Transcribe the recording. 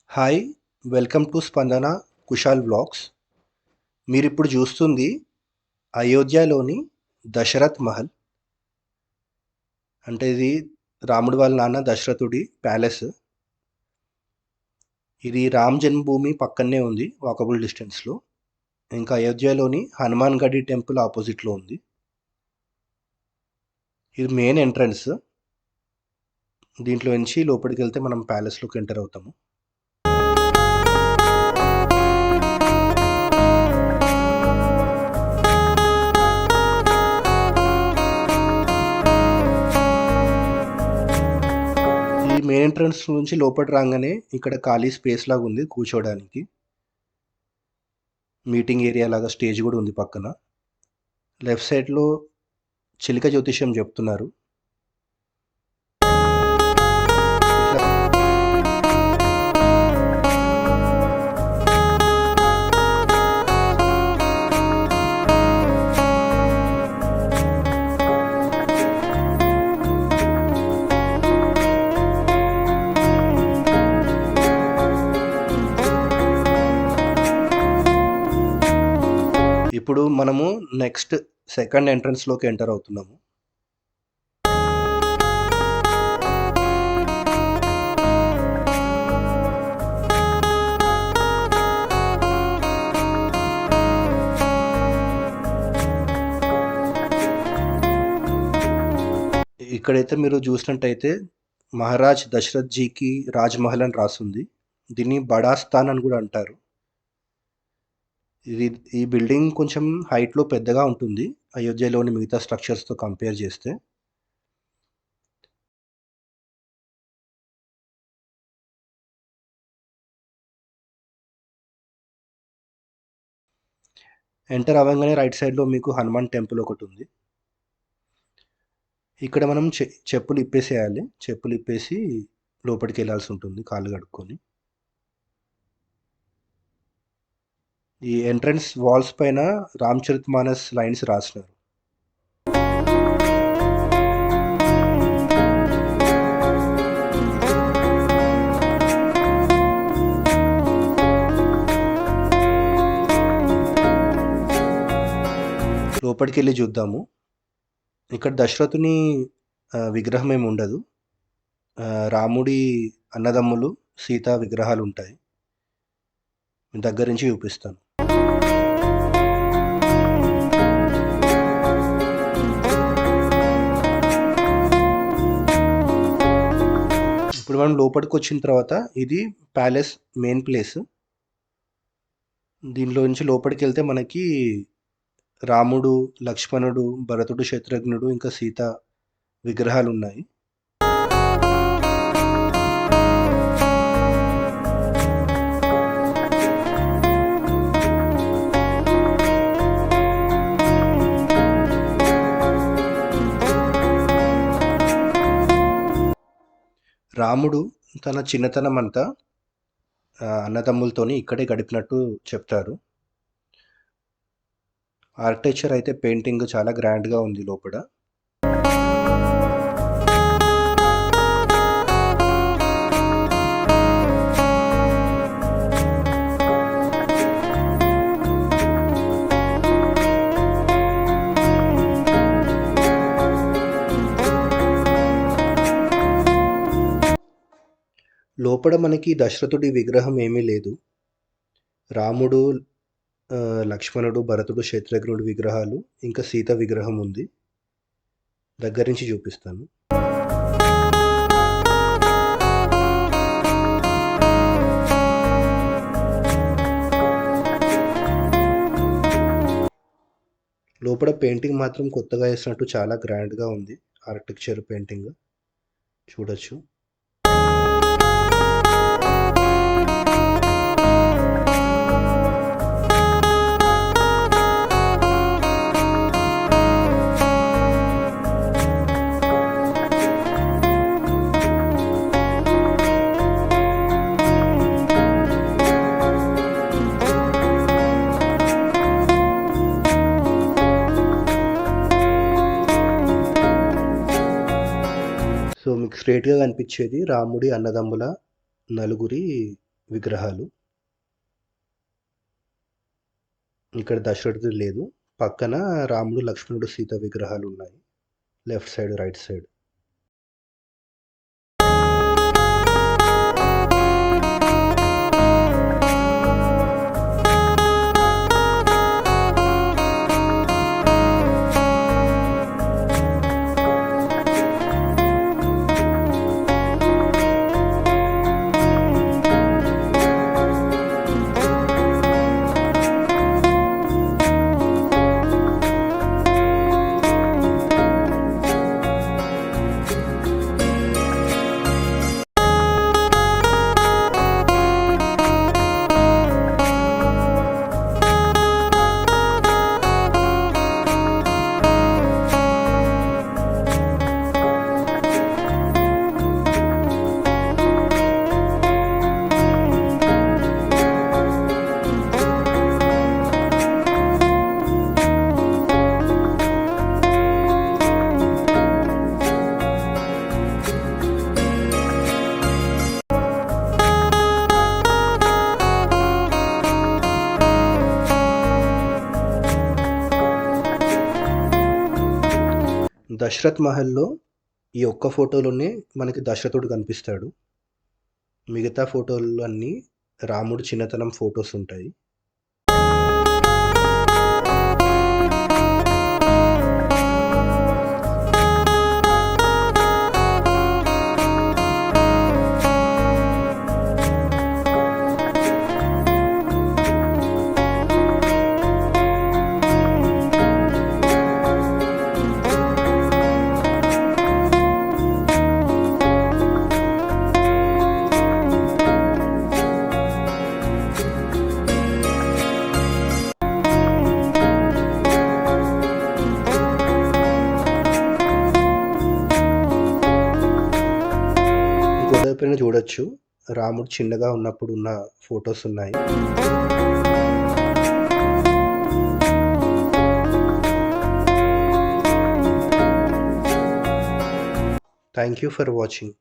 Hi! Welcome to స్పందన Kushal vlogs. మీరిప్పుడు చూస్తుంది అయోధ్యలోని దశరథ్ మహల్. అంటే ఇది రాముడి వాళ్ళ నాన్న దశరథుడి ప్యాలెస్. ఇది రామ్ జన్మభూమి పక్కనే ఉంది వాకబుల్ డిస్టెన్స్‌లో. ఇంకా అయోధ్యలోని హనుమాన్ గడి టెంపుల్ ఆపోజిట్‌లో ఉంది. ఇది మెయిన్ ఎంట్రన్స్. దీంట్లో నుంచి లోపలికెళ్తే మనం ప్యాలెస్‌లోకి ఎంటర్ అవుతాము. ఈ మెయిన్ ఎంట్రన్స్ నుంచి లోపలికి రాగానే ఇక్కడ ఖాళీ స్పేస్ లాగా ఉంది కూర్చోవడానికి. మీటింగ్ ఏరియా లాగా స్టేజ్ కూడా ఉంది పక్కన. లెఫ్ట్ సైడ్‌లో చిలక జ్యోతిష్యం చెప్తున్నారు. ఇట్లా ఇప్పుడు మనము నెక్స్ట్ సెకండ్ ఎంట్రన్స్‌లోకి ఎంటర్ అవుతున్నాము. ఇక్కడైతే మీరు చూసినట్టయితే మహారాజ్ దశరథ్ జీకి రాజ్‌మహల్ అని రాసుంది. దీన్ని బడా స్థాన్ అని కూడా అంటారు. ఈ బిల్డింగ్ కొంచెం హైట్‌లో పెద్దగా ఉంటుంది. అయోధ్యలోని మిగతా స్ట్రక్చర్స్‌తో కంపేర్ చేస్తే. ఎంటర్ అవ్వంగానే రైట్ సైడ్‌లో మీకు హనుమాన్ టెంపుల్ ఒకటుంది. ఇక్కడ మనం చెప్పులు ఇప్పేసేయాలి. చెప్పులు ఇప్పేసి లోపలికెళ్ళాల్సి ఉంటుంది కాళ్ళు కడుక్కొని. ఈ ఎంట్రన్స్ వాల్స్ పైన రామ్‌చరితమానస్ లైన్స్ రాసినారు. లోపలికెళ్ళి చూద్దాము. ఇక్కడ దశరథుని విగ్రహం ఏమి ఉండదు. రాముడి అన్నదమ్ములు, సీత విగ్రహాలుంటాయి. దగ్గర నుంచి చూపిస్తాను. ఇప్పుడు మనం లోపలికొచ్చిన తర్వాత ఇది ప్యాలెస్ మెయిన్ ప్లేస్. దీనిలో నుంచి లోపలికెళ్తే మనకి రాముడు, లక్ష్మణుడు, భరతుడు, శత్రుఘ్నుడు ఇంకా సీత విగ్రహాలున్నాయి. రాముడు తన చిన్నతనమంతా అన్నదమ్ములతోని ఇక్కడే గడిపినట్టు చెప్తారు. ఆర్కిటెక్చర్ అయితే పెయింటింగ్ చాలా గ్రాండ్‌గా ఉంది లోపల. లోపల మనకి దశరథుడి విగ్రహం ఏమీ లేదు. రాముడు, లక్ష్మణుడు, భరతుడు, శత్రుఘ్నుడు విగ్రహాలు ఇంకా సీత విగ్రహం ఉంది. దగ్గర నుంచి చూపిస్తాను. లోపల పెయింటింగ్ మాత్రం కొత్తగా వేసినట్టు చాలా గ్రాండ్‌గా ఉంది. ఆర్కిటెక్చర్ పెయింటింగ్ చూడొచ్చు. సో, మీకు స్ట్రెయిట్‌గా కనిపించేది రాముడి అన్నదమ్ముల నలుగురి విగ్రహాలు. ఇక్కడ దశరథుడు లేదు. పక్కన రాముడు, లక్ష్మణుడు, సీత విగ్రహాలు ఉన్నాయి. Left side, right side. Dashrath మహల్‌లో ఈ ఒక్క ఫోటోలోనే మనకి దశరథుడు కనిపిస్తాడు. మిగతా ఫోటోలు అన్నీ రాముడు చిన్నతనం ఫోటోస్ ఉంటాయి. గోడ పైన చూడొచ్చు. రాముడు చిన్నగా ఉన్నప్పుడు ఉన్న ఫోటోస్ ఉన్నాయి. Thank you for watching.